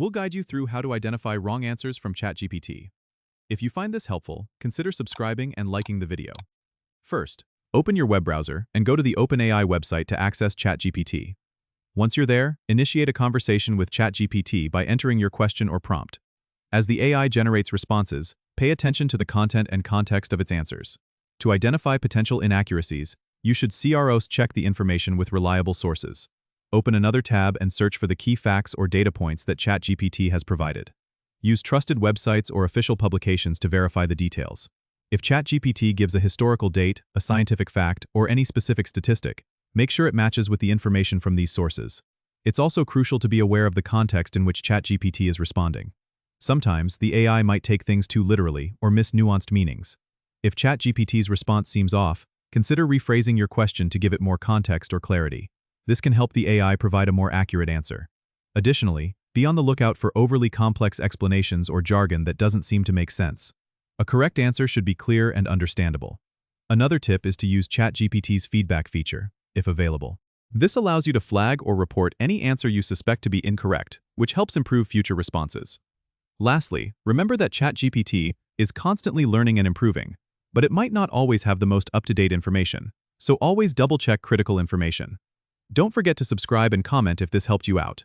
We'll guide you through how to identify wrong answers from ChatGPT. If you find this helpful, consider subscribing and liking the video. First, open your web browser and go to the OpenAI website to access ChatGPT. Once you're there, initiate a conversation with ChatGPT by entering your question or prompt. As the AI generates responses, pay attention to the content and context of its answers. To identify potential inaccuracies, you should cross-check the information with reliable sources. Open another tab and search for the key facts or data points that ChatGPT has provided. Use trusted websites or official publications to verify the details. If ChatGPT gives a historical date, a scientific fact, or any specific statistic, make sure it matches with the information from these sources. It's also crucial to be aware of the context in which ChatGPT is responding. Sometimes, the AI might take things too literally or miss nuanced meanings. If ChatGPT's response seems off, consider rephrasing your question to give it more context or clarity. This can help the AI provide a more accurate answer. Additionally, be on the lookout for overly complex explanations or jargon that doesn't seem to make sense. A correct answer should be clear and understandable. Another tip is to use ChatGPT's feedback feature, if available. This allows you to flag or report any answer you suspect to be incorrect, which helps improve future responses. Lastly, remember that ChatGPT is constantly learning and improving, but it might not always have the most up-to-date information, so always double-check critical information. Don't forget to subscribe and comment if this helped you out.